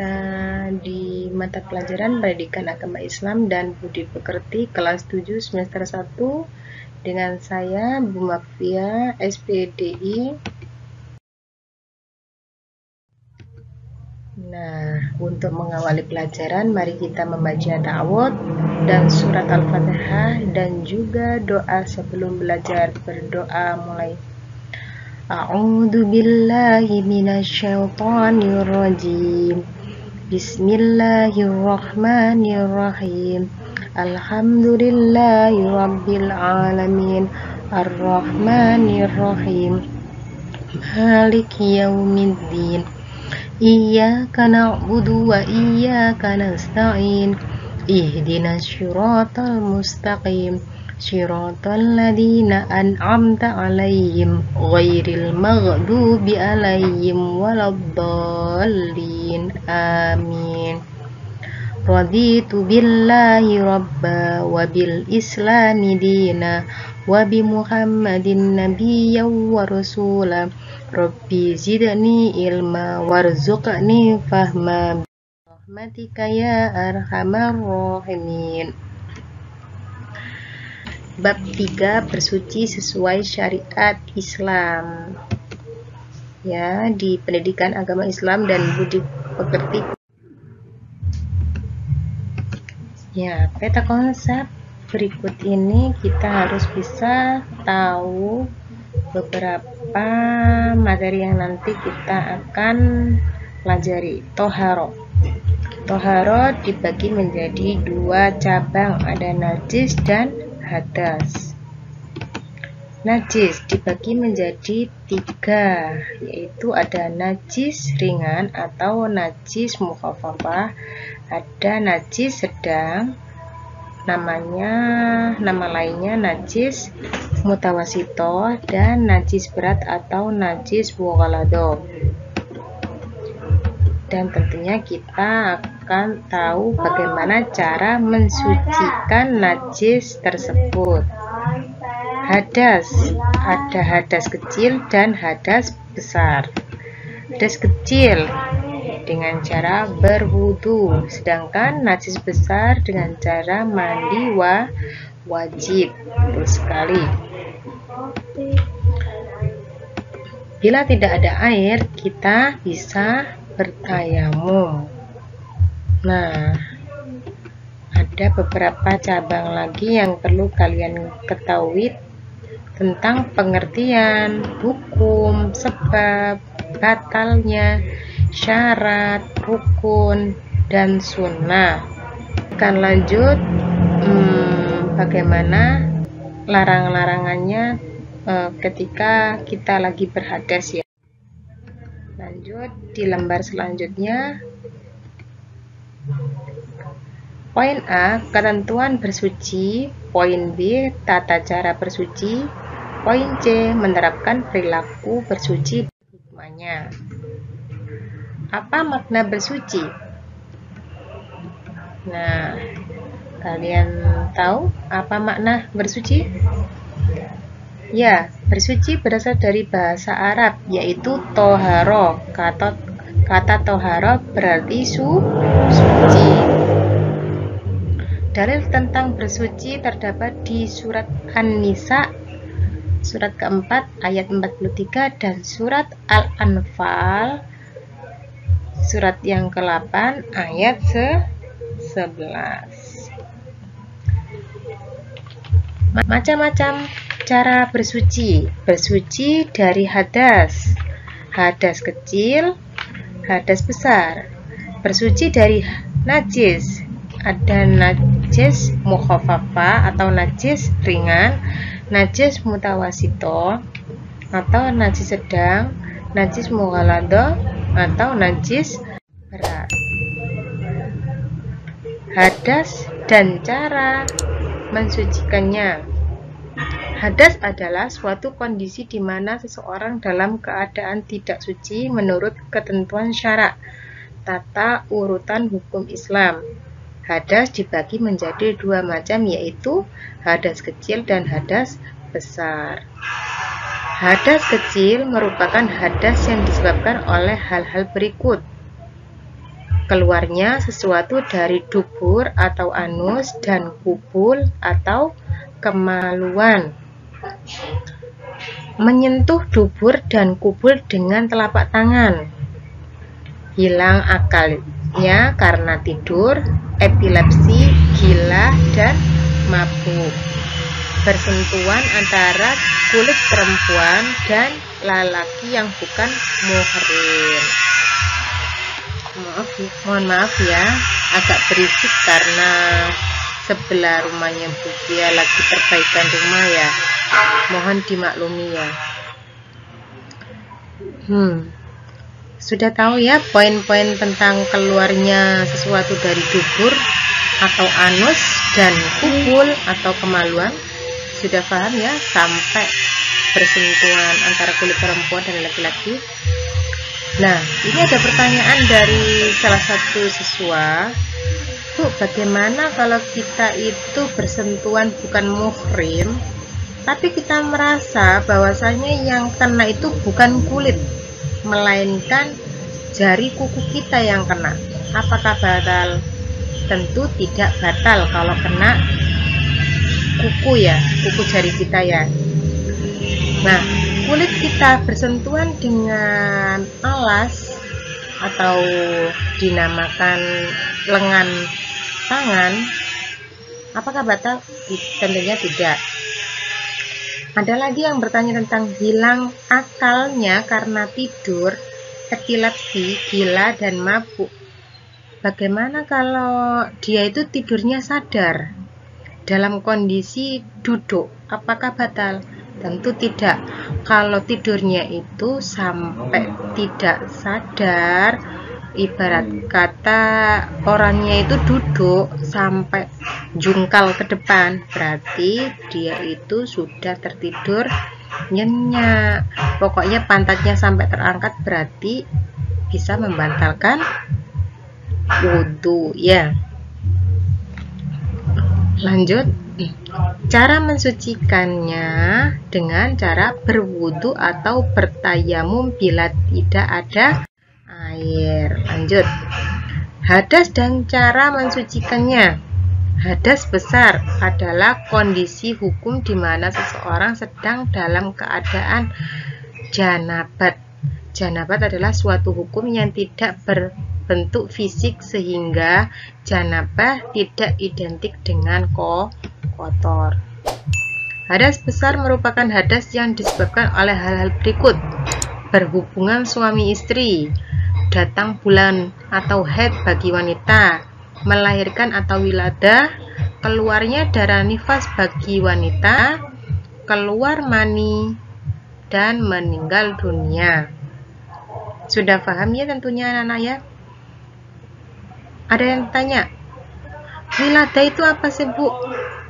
kita di mata pelajaran Pendidikan Agama Islam dan Budi Pekerti kelas 7 semester 1 dengan saya Bu Makfia, SPDI. Nah, untuk mengawali pelajaran, mari kita membaca ta'awudz dan surat Al-Fatihah dan juga doa sebelum belajar. Berdoa mulai. A'udzu billahi minasyaitonir rajim. Bismillahirrahmanirrahim. Alhamdulillahi rabbil alamin. Arrahmanirrahim. Maliki yaumiddin. Iyyaka na'budu wa iyyaka nasta'in. Ihdinas syiratal mustaqim. Syiratal ladzina an'amta 'alaihim ghairil maghdubi 'alaihim waladdallin. Amin. Raditu billahi rabba wa bil islami dina wa bi Muhammadin nabiyyan wa rasula. Rabbi zidni ilma warzuqni fahma rahmatika ya arhamar rahimin. Bab 3, bersuci sesuai syariat Islam. Ya, di Pendidikan Agama Islam dan Budi Pekerti. Ya, peta konsep berikut ini kita harus bisa tahu beberapa materi yang nanti kita akan pelajari. Toharo dibagi menjadi 2 cabang, ada najis dan hadas. Najis dibagi menjadi 3, yaitu ada najis ringan atau najis mukhafafah, ada najis sedang, nama lainnya najis mutawasito, dan najis berat atau najis mughalladho. Dan tentunya kita akan tahu bagaimana cara mensucikan najis tersebut. Hadas, ada hadas kecil dan hadas besar. Hadas kecil dengan cara berwudu, sedangkan najis besar dengan cara mandi wajib. Betul sekali. Bila tidak ada air, kita bisa bertayamum. Nah, ada beberapa cabang lagi yang perlu kalian ketahui tentang pengertian, hukum, sebab, batalnya, syarat, rukun, dan sunnah. Akan lanjut bagaimana larang-larangannya ketika kita lagi berhadas, ya. Lanjut di lembar selanjutnya. Poin A, ketentuan bersuci. Poin B, tata cara bersuci. Poin C, menerapkan perilaku bersuci dan hikmahnya. Apa makna bersuci? Nah, kalian tahu apa makna bersuci? Ya, bersuci berasal dari bahasa Arab, yaitu toharo. Kata toharo berarti suci. Dalil tentang bersuci terdapat di surat An-Nisa, surat keempat ayat 43, dan surat Al-Anfal, surat yang ke-8 ayat 11. Macam-macam cara bersuci. Bersuci dari hadas, hadas kecil, hadas besar. Bersuci dari najis, ada najis mukhafafah atau najis ringan, najis mutawasito atau najis sedang, najis mughalladho atau najis berat. Hadas dan cara mensucikannya. Hadas adalah suatu kondisi di mana seseorang dalam keadaan tidak suci menurut ketentuan syarak, tata urutan hukum Islam. Hadas dibagi menjadi 2 macam, yaitu hadas kecil dan hadas besar. Hadas kecil merupakan hadas yang disebabkan oleh hal-hal berikut. keluarnya sesuatu dari dubur atau anus dan kubul atau kemaluan. Menyentuh dubur dan kubul dengan telapak tangan. Hilang akalnya karena tidur, epilepsi, gila, dan mabuk. Bersentuhan antara kulit perempuan dan lelaki yang bukan muhrim. Mohon maaf ya, agak berisik karena sebelah rumahnya Bu Fia lagi perbaikan rumah ya. Mohon dimaklumi ya. Sudah tahu ya poin-poin tentang keluarnya sesuatu dari dubur atau anus dan kubul atau kemaluan? Sudah paham ya sampai bersentuhan antara kulit perempuan dan laki-laki? Nah, ini ada pertanyaan dari salah satu siswa. Bu, bagaimana kalau kita itu bersentuhan bukan muhrim, tapi kita merasa bahwasanya yang kena itu bukan kulit, melainkan jari kuku kita yang kena? Apakah batal? Tentu tidak batal kalau kena kuku ya, kuku jari kita ya. Nah, kulit kita bersentuhan dengan alas atau dinamakan lengan tangan, apakah batal? Tentunya tidak. Ada lagi yang bertanya tentang hilang akalnya karena tidur, epilepsi, gila, dan mabuk. Bagaimana kalau dia itu tidurnya sadar dalam kondisi duduk? Apakah batal? Tentu tidak. Kalau tidurnya itu sampai tidak sadar, ibarat kata orangnya itu duduk sampai jungkal ke depan, berarti dia itu sudah tertidur nyenyak. Pokoknya pantatnya sampai terangkat, berarti bisa membatalkan wudhu ya. Lanjut, cara mensucikannya dengan cara berwudhu atau bertayamum bila tidak ada air. Lanjut, hadas dan cara mensucikannya. Hadas besar adalah kondisi hukum di mana seseorang sedang dalam keadaan janabat. Janabat adalah suatu hukum yang tidak berbentuk fisik sehingga janabah tidak identik dengan kotor. Hadas besar merupakan hadas yang disebabkan oleh hal-hal berikut: berhubungan suami istri, datang bulan atau haid bagi wanita, melahirkan atau wiladah, keluarnya darah nifas bagi wanita, keluar mani, dan meninggal dunia. Sudah paham ya tentunya anak-anak ya? Ada yang tanya, wiladah itu apa sih Bu?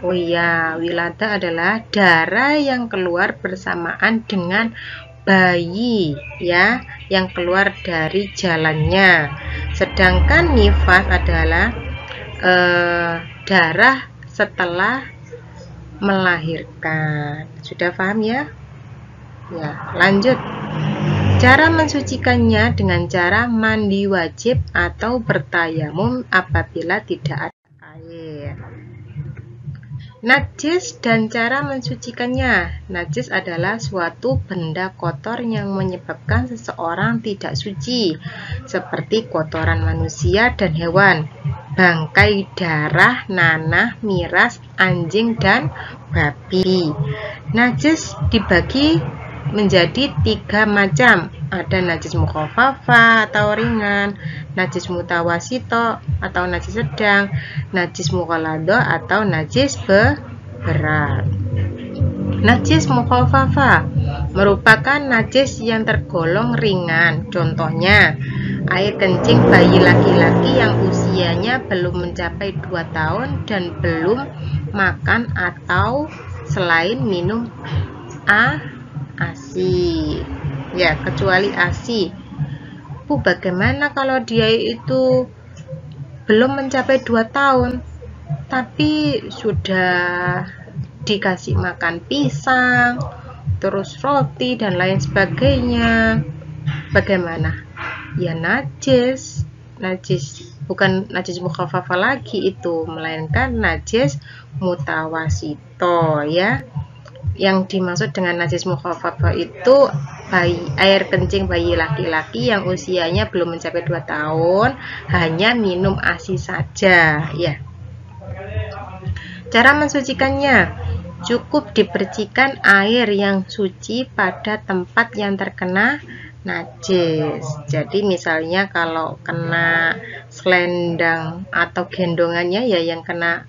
Oh iya, wiladah adalah darah yang keluar bersamaan dengan bayi ya, yang keluar dari jalannya. Sedangkan nifas adalah darah setelah melahirkan. Sudah paham ya? Ya, lanjut. Cara mensucikannya dengan cara mandi wajib atau bertayamum apabila tidak ada air. Najis dan cara mensucikannya. Najis adalah suatu benda kotor yang menyebabkan seseorang tidak suci, seperti kotoran manusia dan hewan, bangkai, darah, nanah, miras, anjing, dan babi. Najis dibagi menjadi 3 macam. Ada najis mukhaffafa atau ringan, najis mutawasito atau najis sedang, najis mughalladho atau najis berat. Najis mukhaffafa merupakan najis yang tergolong ringan. Contohnya, air kencing bayi laki-laki yang usianya belum mencapai 2 tahun dan belum makan atau selain minum ASI ya, kecuali ASI. Bu, bagaimana kalau dia itu belum mencapai 2 tahun tapi sudah dikasih makan pisang, terus roti dan lain sebagainya? Bagaimana? Ya najis bukan najis mukhafafah lagi itu, melainkan najis mutawasito ya. Yang dimaksud dengan najis mukhafafah itu air kencing bayi laki-laki yang usianya belum mencapai 2 tahun, hanya minum ASI saja ya. Cara mensucikannya, cukup dipercikan air yang suci pada tempat yang terkena najis. Jadi misalnya kalau kena selendang atau gendongannya ya, yang kena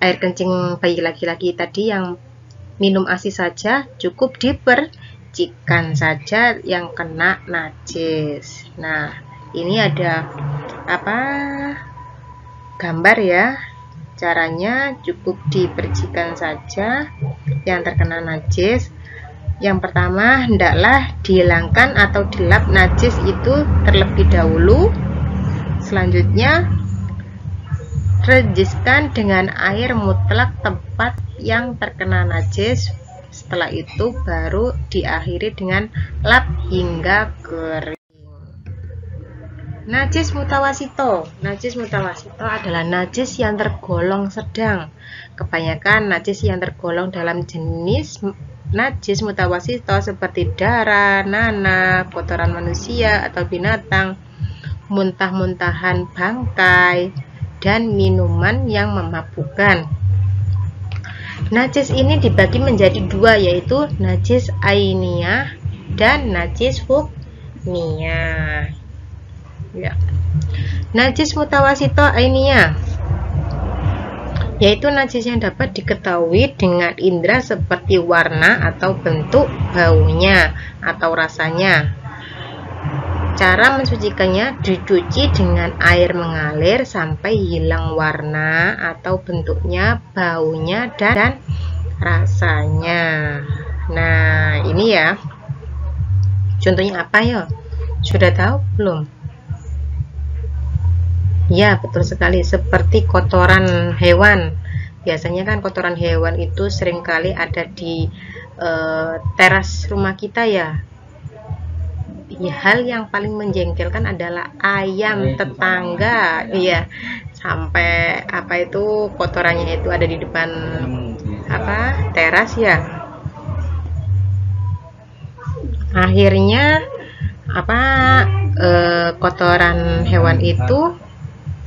air kencing bayi laki-laki tadi yang minum ASI saja, cukup dipercikan saja yang kena najis. Nah, ini ada gambar ya. Caranya cukup dipercikan saja yang terkena najis. Yang pertama, hendaklah dihilangkan atau dilap najis itu terlebih dahulu. Selanjutnya, rejiskan dengan air mutlak tempat yang terkena najis. Setelah itu baru diakhiri dengan lap hingga kering. Najis mutawasito. Najis mutawasito adalah najis yang tergolong sedang. Kebanyakan najis yang tergolong dalam jenis najis mutawasito seperti darah, nanah, kotoran manusia atau binatang, muntah-muntahan bangkai, dan minuman yang memabukkan. Najis ini dibagi menjadi dua, yaitu najis ainiyah dan najis hukmiyah. Ya. Najis mutawasito ainiyah yaitu najis yang dapat diketahui dengan indera seperti warna atau bentuk baunya atau rasanya. Cara mensucikannya, dicuci dengan air mengalir sampai hilang warna atau bentuknya, baunya, dan rasanya. Nah, ini ya. Contohnya apa ya? Sudah tahu belum? Ya, betul sekali, seperti kotoran hewan. Biasanya kan kotoran hewan itu seringkali ada di teras rumah kita ya. Ya, hal yang paling menjengkelkan adalah ayam tetangga. Iya, sampai kotorannya itu ada di depan teras ya. Akhirnya kotoran hewan itu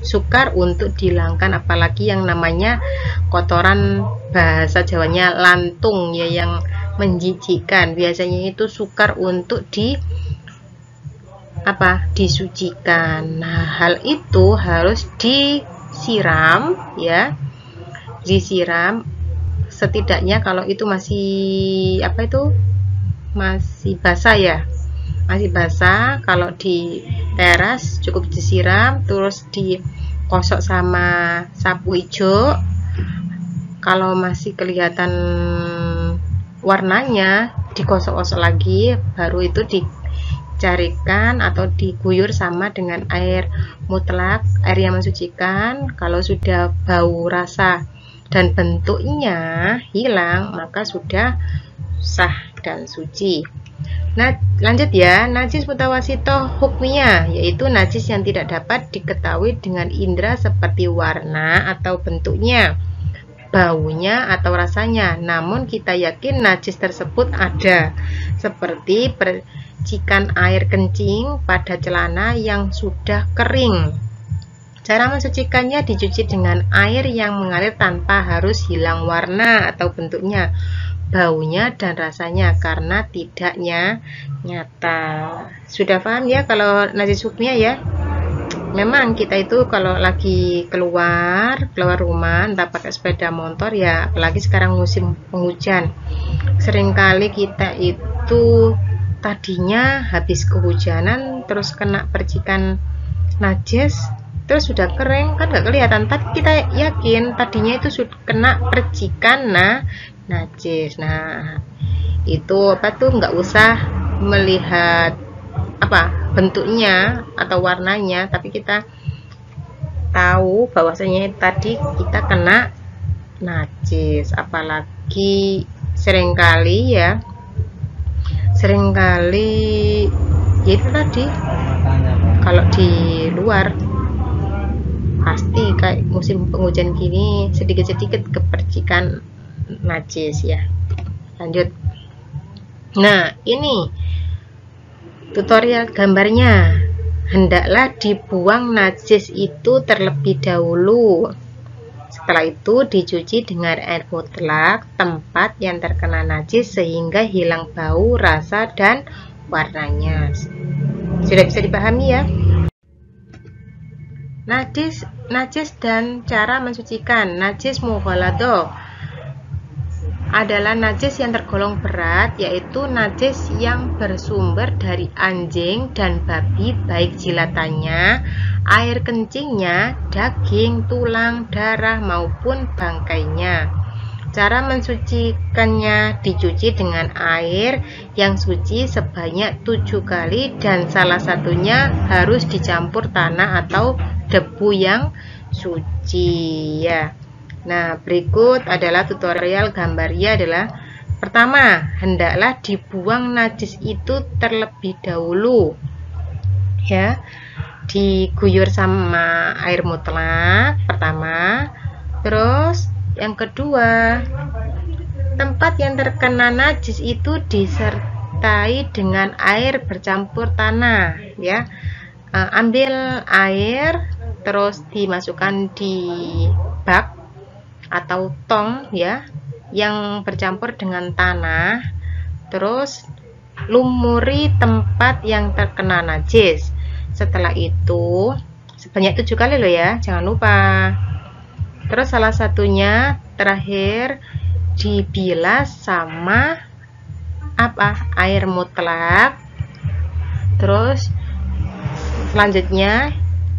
sukar untuk dihilangkan, apalagi yang namanya kotoran, bahasa Jawanya lantung ya, yang menjijikkan. Biasanya itu sukar untuk disucikan. Nah, hal itu harus disiram ya. Disiram setidaknya kalau itu masih masih basah ya. Masih basah, kalau di teras cukup disiram, terus dikosok sama sapu hijau. Kalau masih kelihatan warnanya, dikosok-kosok lagi, baru itu dicarikan atau diguyur sama dengan air mutlak, air yang mensucikan. Kalau sudah bau, rasa, dan bentuknya hilang, maka sudah sah dan suci. Nah, lanjut ya. Najis mutawasito hukmiyah yaitu najis yang tidak dapat diketahui dengan indera seperti warna atau bentuknya, baunya atau rasanya, namun kita yakin najis tersebut ada, seperti percikan air kencing pada celana yang sudah kering. Cara mensucikannya, dicuci dengan air yang mengalir tanpa harus hilang warna atau bentuknya, baunya, dan rasanya karena tidak nyata. Sudah paham ya kalau najis hukmiyah ya? Memang kita itu kalau lagi keluar rumah, entah pakai sepeda motor ya, apalagi sekarang musim penghujan, seringkali kita itu tadinya habis kehujanan terus kena percikan najis, terus sudah kering kan nggak kelihatan, tapi kita yakin tadinya itu sudah kena percikan najis. Nah, itu nggak usah melihat bentuknya atau warnanya, tapi kita tahu bahwasanya tadi kita kena najis. Apalagi seringkali Ya itu tadi, kalau di luar pasti kayak musim penghujan gini sedikit-sedikit kepercikan najis ya. Lanjut. Nah, ini tutorial gambarnya. Hendaklah dibuang najis itu terlebih dahulu. Setelah itu dicuci dengan air mutlak tempat yang terkena najis sehingga hilang bau, rasa, dan warnanya. Sudah bisa dipahami ya? Najis dan cara mensucikan. Najis mughalladho adalah najis yang tergolong berat, yaitu najis yang bersumber dari anjing dan babi, baik jilatannya, air kencingnya, daging, tulang, darah, maupun bangkainya. Cara mensucikannya: dicuci dengan air yang suci sebanyak 7 kali dan salah satunya harus dicampur tanah atau debu yang suci ya. Nah, berikut adalah tutorial gambarnya adalah: pertama, hendaklah dibuang najis itu terlebih dahulu ya, diguyur sama air mutlak pertama. Terus yang kedua, tempat yang terkena najis itu disertai dengan air bercampur tanah ya. Ambil air terus dimasukkan di bak atau tong ya, yang bercampur dengan tanah, terus lumuri tempat yang terkena najis. Setelah itu sebanyak 7 kali loh ya, jangan lupa. Terus salah satunya terakhir dibilas sama air mutlak. Terus selanjutnya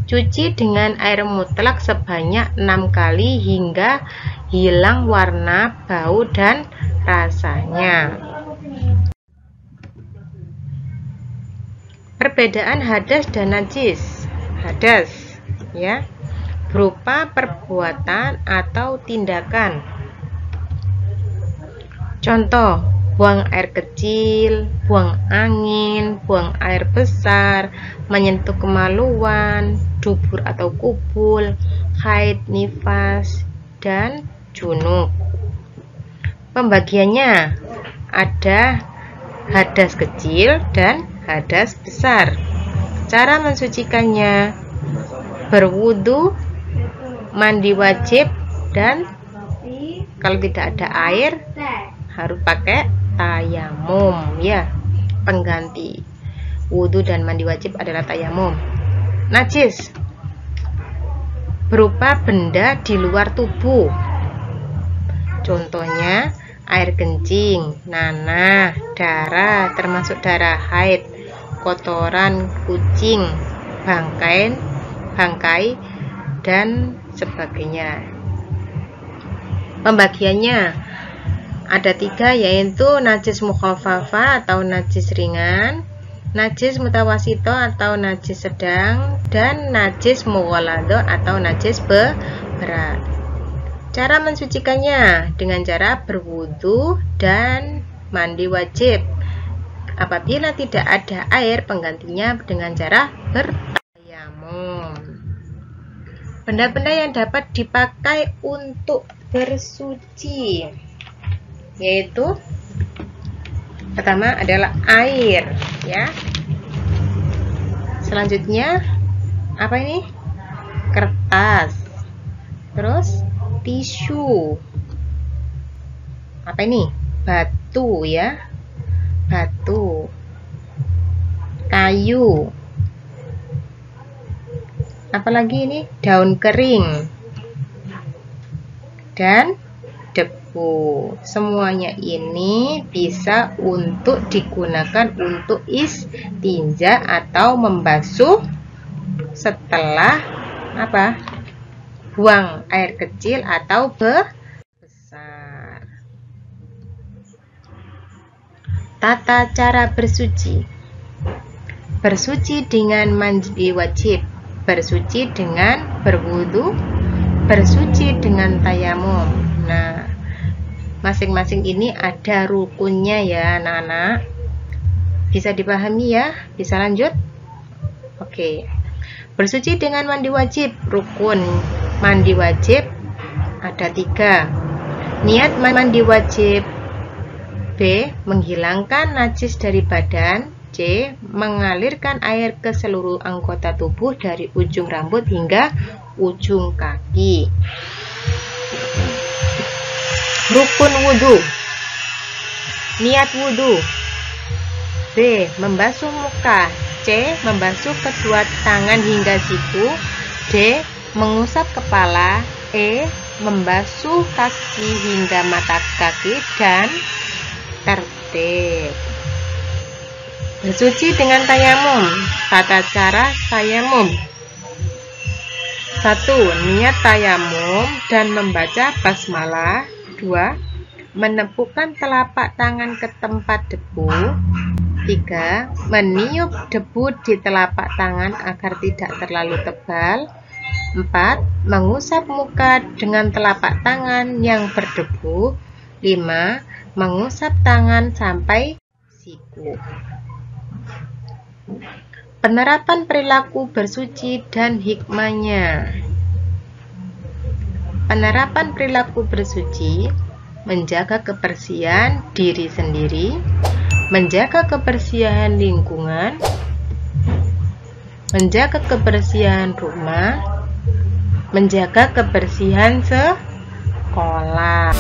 cuci dengan air mutlak sebanyak 6 kali hingga hilang warna, bau, dan rasanya. Perbedaan hadas dan najis. Hadas ya, berupa perbuatan atau tindakan. Contoh: buang air kecil, buang angin, buang air besar, menyentuh kemaluan, dubur atau kubul, haid, nifas, dan junub. Pembagiannya ada hadas kecil dan hadas besar. Cara mensucikannya: berwudu, mandi wajib, dan kalau tidak ada air harus pakai tayamum ya. Pengganti wudu dan mandi wajib adalah tayamum. Najis berupa benda di luar tubuh. Contohnya air kencing, nanah, darah termasuk darah haid, kotoran kucing, bangkai, dan sebagainya. Pembagiannya ada 3, yaitu najis mukhaffafa atau najis ringan, najis mutawasito atau najis sedang, dan najis mughalladho atau najis berat. Cara mensucikannya dengan cara berwudu dan mandi wajib. Apabila tidak ada air, penggantinya dengan cara bertayamum. Benda-benda yang dapat dipakai untuk bersuci, yaitu pertama adalah air ya. Selanjutnya apa ini? Kertas. Terus tisu. Apa ini? Batu ya. Batu. Kayu. Apalagi ini? Daun kering. Dan debu. Semuanya ini bisa untuk digunakan untuk istinja atau membasuh setelah buang air kecil atau besar. Tata cara bersuci. Bersuci dengan mandi wajib, bersuci dengan berwudu, bersuci dengan tayamum. Nah, masing-masing ini ada rukunnya ya anak-anak. Bisa dipahami ya? Bisa lanjut? Oke. Bersuci dengan mandi wajib. Rukun mandi wajib ada 3. Niat mandi wajib. B. Menghilangkan najis dari badan. C. Mengalirkan air ke seluruh anggota tubuh dari ujung rambut hingga ujung kaki. Rukun wudhu. Niat wudhu. B. Membasuh muka. C. Membasuh kedua tangan hingga siku. D. Mengusap kepala. E. Membasuh kaki hingga mata kaki. Dan tertib. Bersuci dengan tayamum. Tata cara tayamum. 1. Niat tayamum dan membaca basmalah. 2. Menepukkan telapak tangan ke tempat debu. 3. Meniup debu di telapak tangan agar tidak terlalu tebal. 4. Mengusap muka dengan telapak tangan yang berdebu. 5. Mengusap tangan sampai siku. Penerapan perilaku bersuci dan hikmahnya. Penerapan perilaku bersuci menjaga kebersihan diri sendiri, menjaga kebersihan lingkungan, menjaga kebersihan rumah, menjaga kebersihan sekolah.